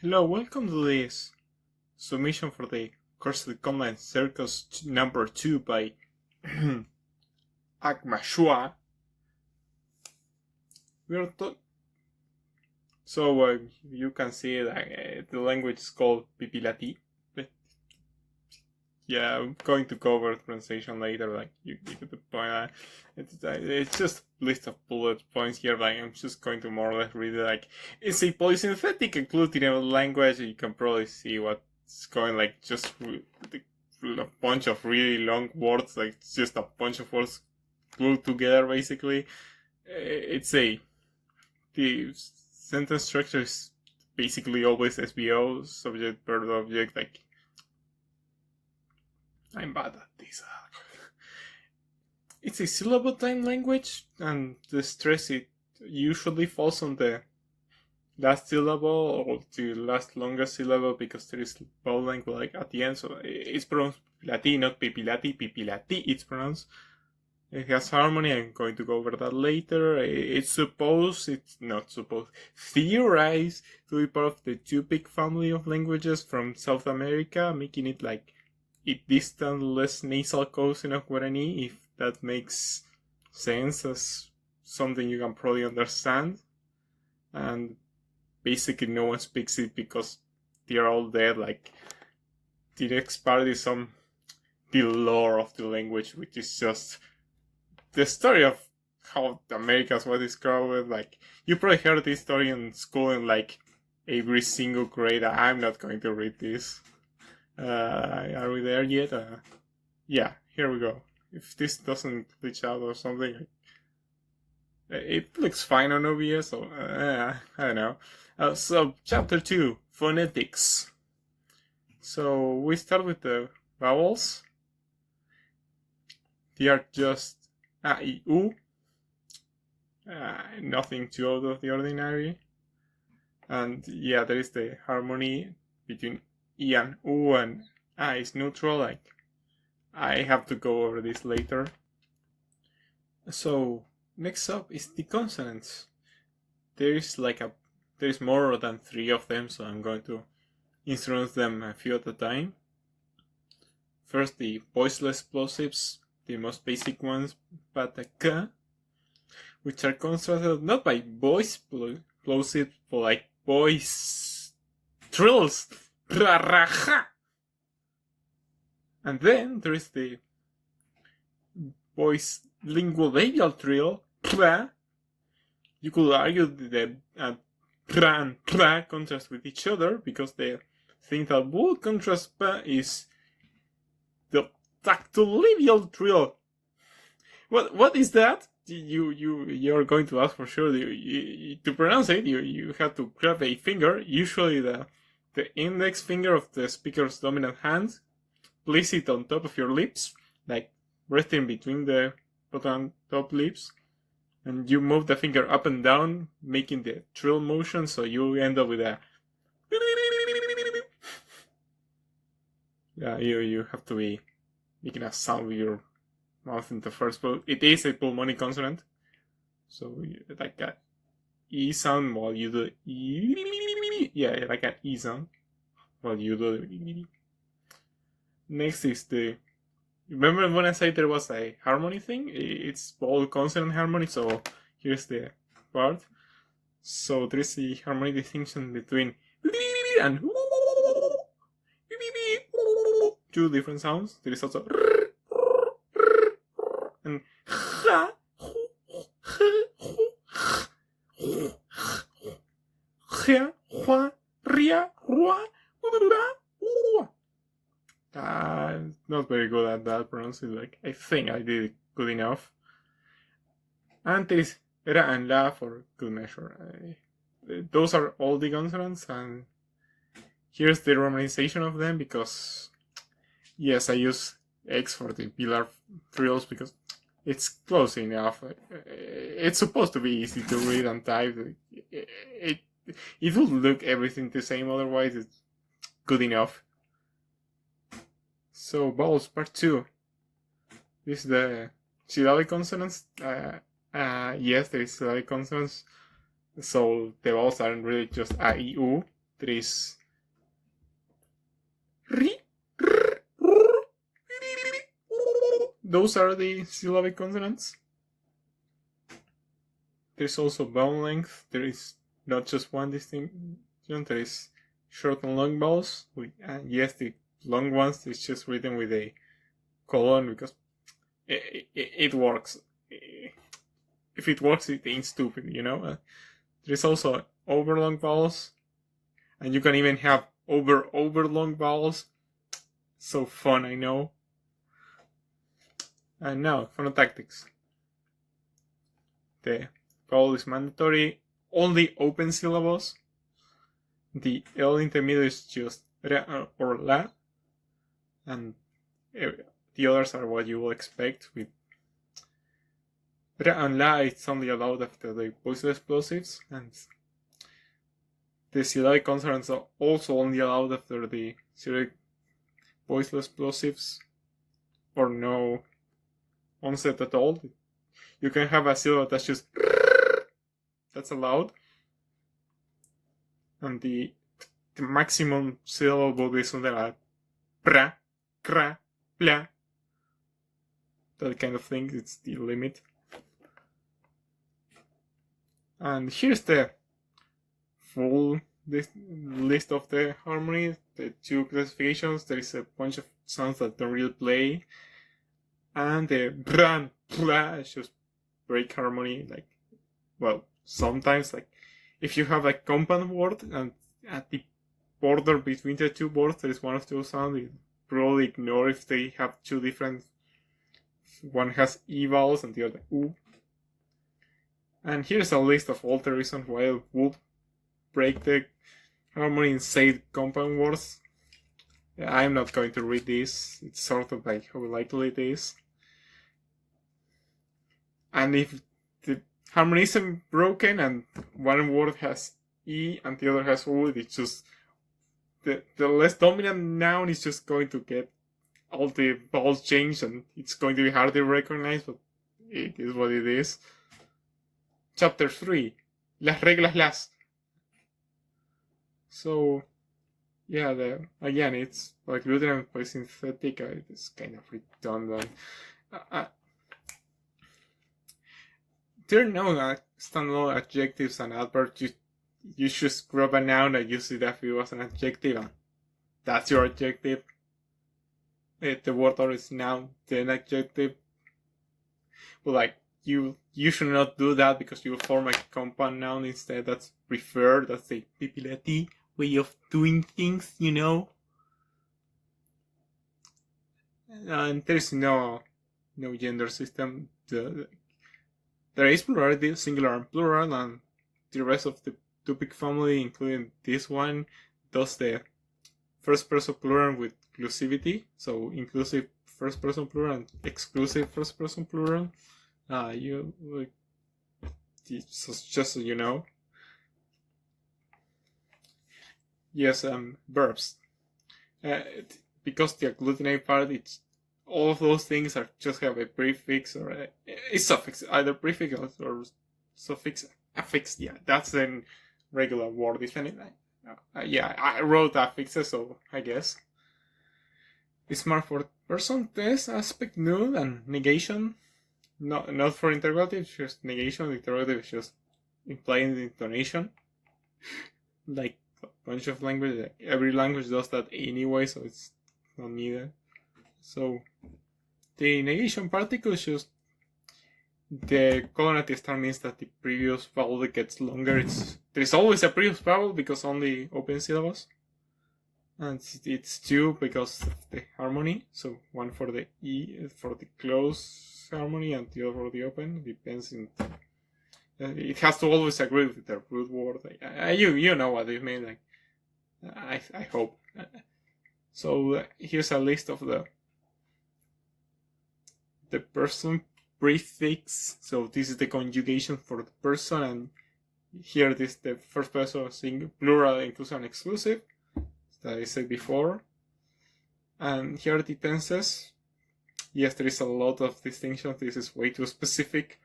Hello, welcome to this submission for the course of the conlang circus number 2 by Akmashua. You can see that the language is called Pipilati. Yeah, I'm going to cover pronunciation later. Like you get the point. It's just a list of bullet points here. Like I'm just going to more or less read it. Like it's a polysynthetic agglutinative language. You can probably see what's going. Like just a bunch of really long words. Like it's just a bunch of words glued together. Basically, the sentence structure is basically always SVO, subject, verb, object. Like I'm bad at this. It's a syllable time language, and the stress it usually falls on the last syllable or the last longest syllable because there is vowel length like at the end. So it's pronounced Pipilati, not Pipilati. Pipilati, it's pronounced. It has harmony. I'm going to go over that later. It's not supposed, theorized to be part of the Tupic family of languages from South America, making it like a distant, less nasal cousin of Guarani, if that makes sense as something you can probably understand. And basically no one speaks it because they're all dead. Like, the next part is the lore of the language, which is just the story of how the Americas were discovered. Like, you probably heard this story in school in like every single grade. I'm not going to read this. Are we there yet? Yeah, here we go. If this doesn't glitch out or something, it looks fine on OBS, so I don't know. So, chapter 2, phonetics. So, we start with the vowels. They are just A, I, U. Nothing too out of the ordinary. And yeah, there is the harmony between I and U, and A is neutral. Like, I have to go over this later. So next up is the consonants. There's more than 3 of them, so I'm going to introduce them a few at a time. First, the voiceless plosives, the most basic ones, but the K, which are constructed not by voice plosives, but like voice trills. And then there is the voice linguolabial trill. You could argue that pra and pra contrast with each other because the thing that would contrast pa is the tactolabial trill. What is that? You're going to ask for sure. To pronounce it, you have to grab a finger, usually the index finger of the speaker's dominant hand, place it on top of your lips, like resting between the bottom top lips, and you move the finger up and down, making the trill motion, so you end up with a... Yeah, you have to be making a sound with your mouth in the first place. It is a pulmonic consonant, so like a E sound while you do yeah, like an E sound while you do the... Next is the... Remember when I said there was a harmony thing? It's all consonant harmony, so here's the part. So there is a harmonic distinction between and 2 different sounds. There is also and not very good at that pronouncing. Like, I think I did it good enough. And there is ra and la for good measure. Those are all the consonants, and here's the romanization of them because, yes, I use X for the pillar trills because it's close enough. It's supposed to be easy to read and type. It will look everything the same, otherwise it's good enough. So, vowels, part 2. This is the syllabic consonants. Yes, there is syllabic consonants. So, the vowels aren't really just A, I, U. there is those are the syllabic consonants. There's also vowel length. There is not just one distinction. There is short and long vowels. And yes, the long ones is just written with a colon because it works. If it works, it ain't stupid, you know. There's also overlong vowels, and you can even have overlong vowels. So fun, I know. And now, phonotactics. The vowel is mandatory. Only open syllables. The L intermediate is just ra or la. And the others are what you will expect. With ra and la, it's only allowed after the voiceless plosives. And the syllabic consonants are also only allowed after the syllabic voiceless plosives. Or no onset at all. You can have a syllable that's just that's allowed, and the maximum syllable will be something like pra, cra, pla, that kind of thing. It's the limit. And here's the full list of the harmony, the two classifications. There is a bunch of sounds that don't really play. And the bran, blah, is just break harmony. Like, well, sometimes, like, if you have a compound word and at the border between the two words there is one of those sounds, you probably ignore if they have two different. One has E vowels and the other U. And here's a list of all the reasons why I would break the harmony in said compound words. I'm not going to read this. It's sort of like how likely it is. And if the harmony isn't broken and one word has E and the other has U, it's just the less dominant noun is just going to get all the vowels changed and it's going to be hard to recognize, but it is what it is. Chapter 3. Las reglas las. So, yeah, again, it's like glutenate by synthetic. It's kind of redundant. There are no standalone adjectives and adverbs. You just grab a noun and use it as if it was an adjective, and that's your adjective. The word order is noun, then adjective. But like you should not do that because you will form a compound noun instead. That's preferred. That's the Pipilati way of doing things, you know. And there's no gender system. There is plurality, singular and plural, and the rest of the topic family, including this one, does the first person plural with inclusivity. So inclusive first person plural and exclusive first person plural. Just so you know. Yes, verbs. Because the agglutinate part, it's all of those things are just have a prefix or a suffix, either prefix or suffix, affix. Yeah, that's a regular word, isn't it? Yeah, I wrote affixes, so I guess. It's more for person, test, aspect, null, and negation. Not for interrogative, just negation. Interrogative is just implying the intonation. Like a bunch of languages, like every language does that anyway, so it's not needed. So the negation particle is just the colonnative start means that the previous vowel gets longer. There's always a previous vowel because only open syllables. And it's two because of the harmony. So one for the E for the close harmony and the other for the open. Depends in. It has to always agree with the root word. You know what I mean. Like I hope. So here's a list of the person prefix. So this is the conjugation for the person, and here this the first person single, plural, inclusive, and exclusive that I said before. And here are the tenses. Yes, there is a lot of distinctions. This is way too specific.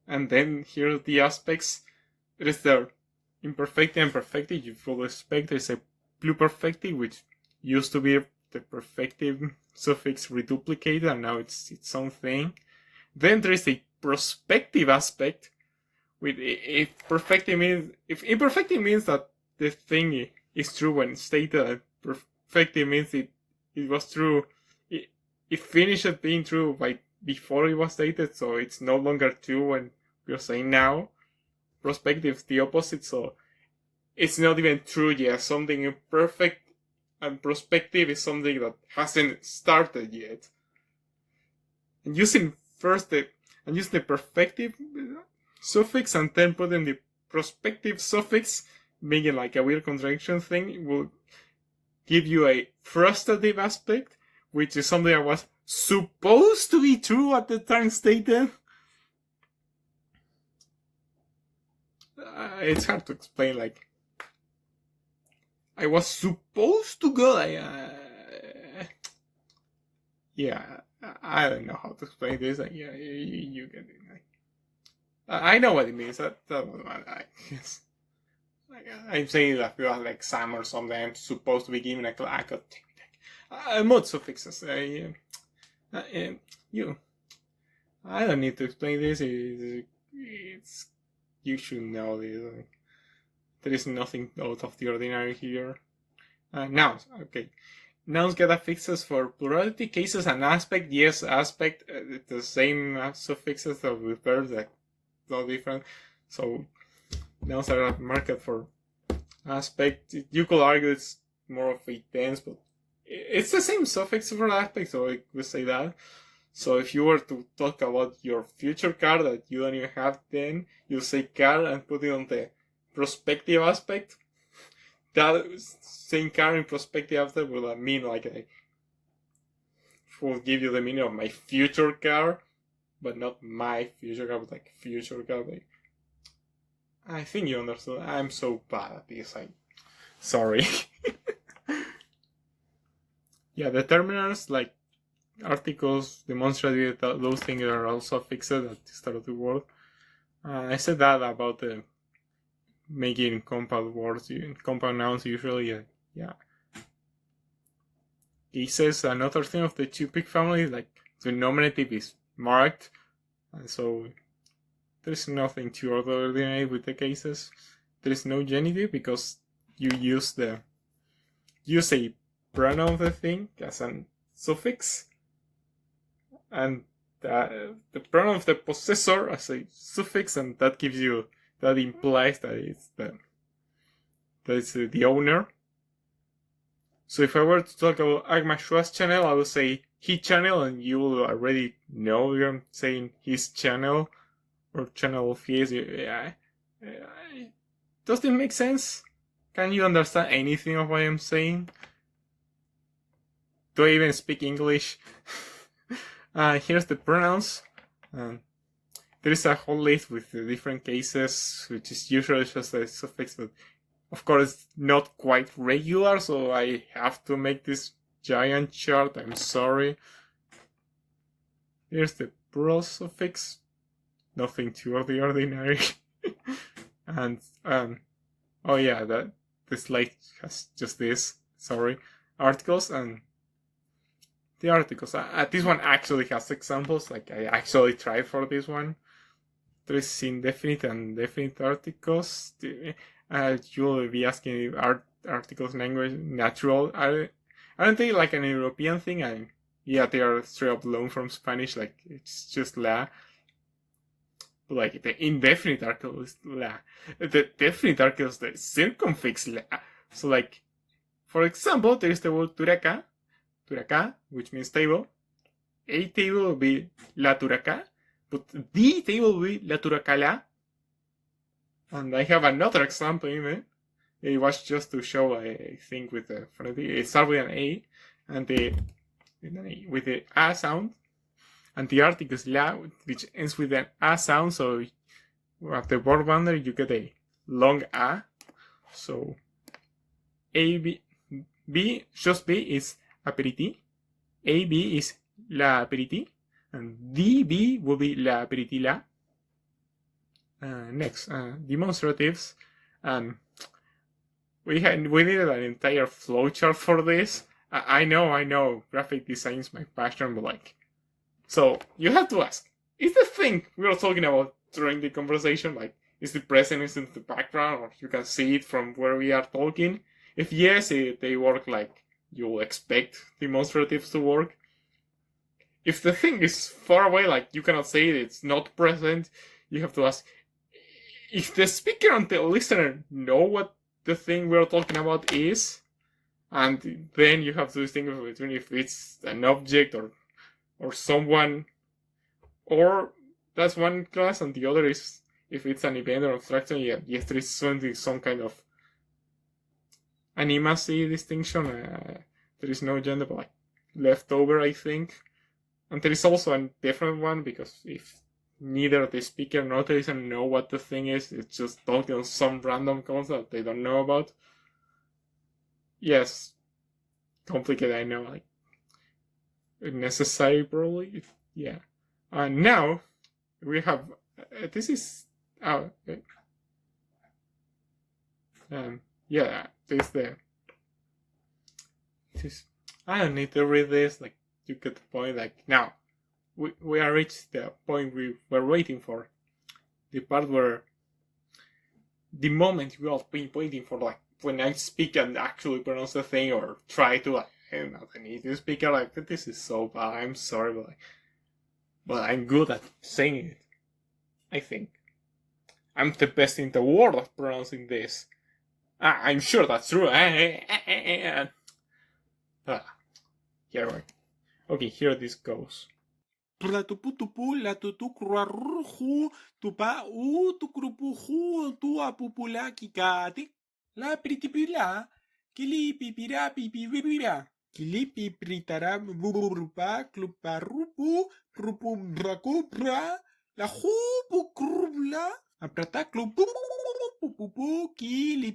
And then here are the aspects. It is the imperfective and perfective, you will expect there's a pluperfective, which used to be the perfective suffix reduplicated, and now it's its own thing. Then there is a prospective aspect, with if imperfective means that the thing is true when stated, and perfective means it was true. It finished being true by before it was stated, so it's no longer true when we're saying now. Prospective is the opposite, so it's not even true yet. Something imperfect and prospective is something that hasn't started yet. And using the perfective suffix and then putting the prospective suffix, making like a weird contradiction thing, will give you a frustrative aspect, which is something that was supposed to be true at the time stated. It's hard to explain, like, I was supposed to go, yeah, I don't know how to explain this, yeah, you get it, I know what it means, that was what I guess. Like, I'm saying that we are like Sam or something, I'm supposed to be given a clack or mod suffixes, I don't need to explain this, it's you should know this. There is nothing out of the ordinary here. Nouns, okay. Nouns get affixes for plurality, cases, and aspect. Yes, aspect, the same suffixes that with verbs, like, no different. So, nouns are marked for aspect. You could argue it's more of a tense, but it's the same suffix for aspect, so I would say that. So if you were to talk about your future car that you don't even have then, you say car and put it on the prospective aspect. That same car in prospective aspect will mean like will give you the meaning of my future car, but not my future car, but like future car. Like, I think you understood. I'm so bad at this. I'm sorry. Yeah, determinants like articles, demonstrative, those things are also fixed at the start of the word. I said that about making compound words, compound nouns usually. Yeah. Cases, another thing of the two-pick family, like the nominative is marked, and so there's nothing too ordinary with the cases. There is no genitive because you use a pronoun of the thing as an suffix, and the pronoun of the possessor as a suffix, and that implies that it's the owner. So if I were to talk about Agma Shua's channel, I would say he channel, and you will already know I'm saying his channel or channel of his. Does it make sense? Can you understand anything of what I'm saying? Do I even speak English? Here's the pronouns. There is a whole list with the different cases, which is usually just a suffix, but of course not quite regular, so I have to make this giant chart. I'm sorry. Here's the plural suffix. Nothing too of the ordinary. And oh yeah, the slide has just this. Sorry, articles and. The articles. This one actually has examples. Like I actually tried for this one. There is indefinite and definite articles. You will be asking if articles in language natural. Aren't they like an European thing? Yeah, they are straight up loaned from Spanish. Like it's just la. But like the indefinite article is la. The definite article is the circumfix la. So like, for example, there is the word turaka. Turacá, which means table. A table will be la turacá, but the table will be la turacala. And I have another example even. It was just to show a thing with the it starts with an A and with the A sound, and the article is la, which ends with an A sound. So at the word boundary you get a long A. So A B just B is aperitif. AB is la aperitif, and DB will be la aperitila. Next, demonstratives. and we needed an entire flowchart for this. I know, graphic design is my passion, but like, so you have to ask: is the thing we were talking about during the conversation like? Is the present in the background, or you can see it from where we are talking? If yes, they work like you'll expect demonstratives to work. If the thing is far away, like you cannot say it, it's not present, you have to ask if the speaker and the listener know what the thing we're talking about is, and then you have to distinguish between if it's an object or someone, or that's one class, and the other is if it's an event or abstraction. Yeah, yes, there is some kind of animacy distinction. There is no gender, but like leftover, I think. And there is also a different one, because if neither the speaker nor the listener know what the thing is, it's just talking on some random concept they don't know about. Yes, complicated, I know, like necessary probably. Yeah. And now we have this is yeah, this I don't need to read this, like you get the point. Like now we are reached the point we were waiting for, the part where the moment we all been waiting for, like when I speak and actually pronounce the thing or try to, like, I'm not a native speaker, like this is so bad, I'm sorry, but I'm good at saying it. I think I'm the best in the world at pronouncing this. I'm sure that's true. Here we okay, here this goes. Platuputupu la tutukrarhu tupa u tukrupuhu tua pupula kikati la pritipila kili pipira pipipira kili pipritara burupa kluparupu rupu brakupra la hupu krubla aprata klupu pupupu kili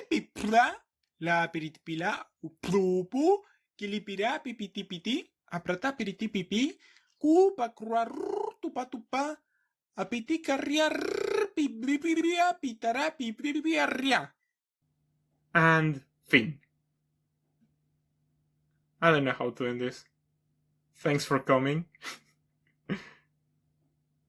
pipra la pritipila uprupu kilipira pipitipiti aprata piritipipi ku pakruar tupa tupa apiti karriar pipiria pitara pipiria. And fin. I don't know how to end this. Thanks for coming.